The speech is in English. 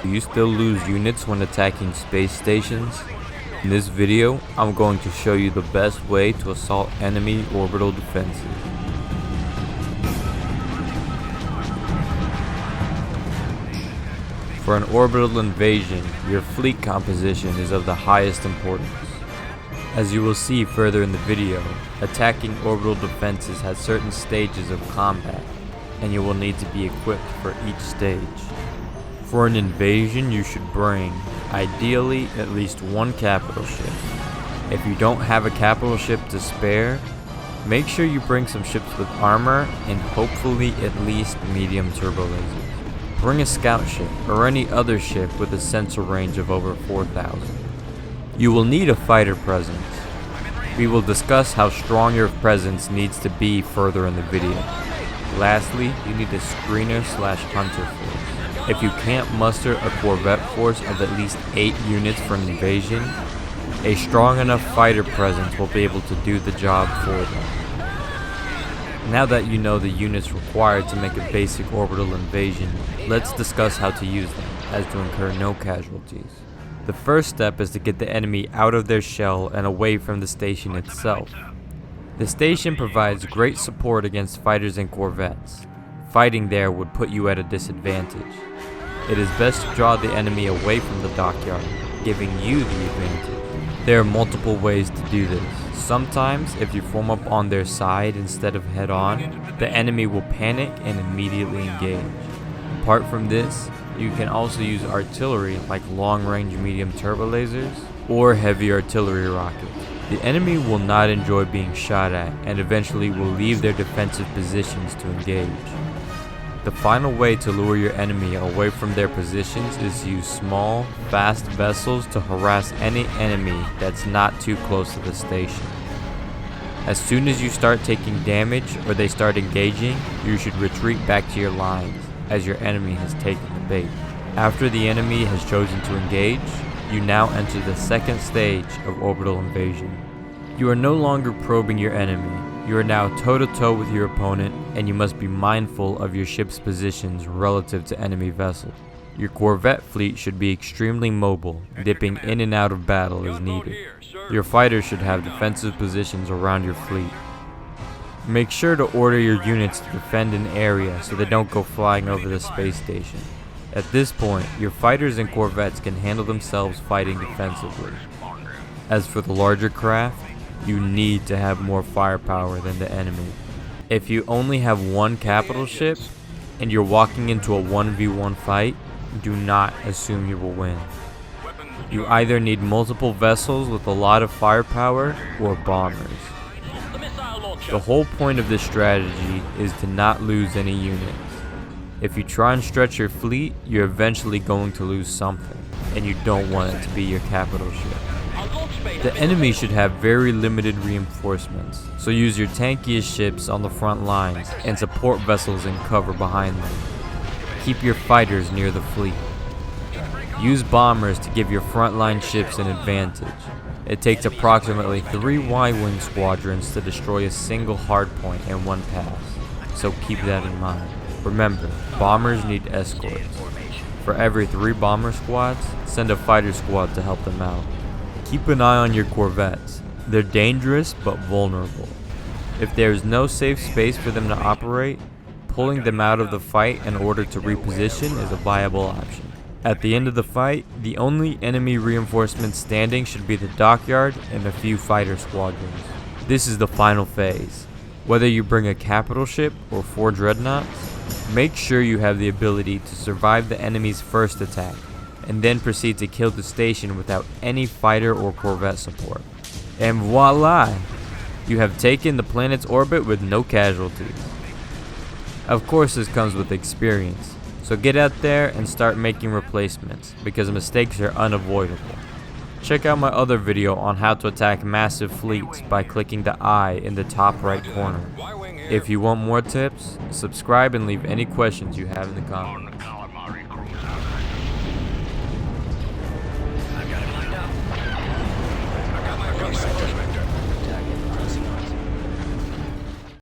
Do you still lose units when attacking space stations? In this video, I'm going to show you the best way to assault enemy orbital defenses. For an orbital invasion, your fleet composition is of the highest importance. As you will see further in the video, attacking orbital defenses has certain stages of combat, and you will need to be equipped for each stage. For an invasion, you should bring, ideally, at least one capital ship. If you don't have a capital ship to spare, make sure you bring some ships with armor and hopefully at least medium turbo lasers. Bring a scout ship or any other ship with a sensor range of over 4,000. You will need a fighter presence. We will discuss how strong your presence needs to be further in the video. Lastly, you need a screener/hunter force. If you can't muster a corvette force of at least 8 units for an invasion, a strong enough fighter presence will be able to do the job for them. Now that you know the units required to make a basic orbital invasion, let's discuss how to use them, as to incur no casualties. The first step is to get the enemy out of their shell and away from the station itself. The station provides great support against fighters and corvettes. Fighting there would put you at a disadvantage. It is best to draw the enemy away from the dockyard, giving you the advantage. There are multiple ways to do this. Sometimes, if you form up on their side instead of head on, the enemy will panic and immediately engage. Apart from this, you can also use artillery like long-range medium turbo lasers or heavy artillery rockets. The enemy will not enjoy being shot at and eventually will leave their defensive positions to engage. The final way to lure your enemy away from their positions is to use small, fast vessels to harass any enemy that's not too close to the station. As soon as you start taking damage or they start engaging, you should retreat back to your lines, as your enemy has taken the bait. After the enemy has chosen to engage, you now enter the second stage of orbital invasion. You are no longer probing your enemy. You are now toe-to-toe with your opponent, and you must be mindful of your ship's positions relative to enemy vessels. Your corvette fleet should be extremely mobile, dipping in and out of battle as needed. Your fighters should have defensive positions around your fleet. Make sure to order your units to defend an area so they don't go flying over the space station. At this point, your fighters and corvettes can handle themselves fighting defensively. As for the larger craft, you need to have more firepower than the enemy. If you only have one capital ship and you're walking into a 1v1 fight, do not assume you will win. You either need multiple vessels with a lot of firepower or bombers. The whole point of this strategy is to not lose any units. If you try and stretch your fleet, you're eventually going to lose something, and you don't want it to be your capital ship. The enemy should have very limited reinforcements, so use your tankiest ships on the front lines and support vessels in cover behind them. Keep your fighters near the fleet. Use bombers to give your frontline ships an advantage. It takes approximately 3 Y-wing squadrons to destroy a single hardpoint in one pass, so keep that in mind. Remember, bombers need escorts. For every 3 bomber squads, send a fighter squad to help them out. Keep an eye on your corvettes. They're dangerous but vulnerable. If there is no safe space for them to operate, pulling them out of the fight in order to reposition is a viable option. At the end of the fight, the only enemy reinforcements standing should be the dockyard and a few fighter squadrons. This is the final phase. Whether you bring a capital ship or 4 dreadnoughts, make sure you have the ability to survive the enemy's first attack, and then proceed to kill the station without any fighter or corvette support. And voila! You have taken the planet's orbit with no casualties. Of course, this comes with experience. So get out there and start making replacements, because mistakes are unavoidable. Check out my other video on how to attack massive fleets by clicking the I in the top right corner. If you want more tips, subscribe and leave any questions you have in the comments.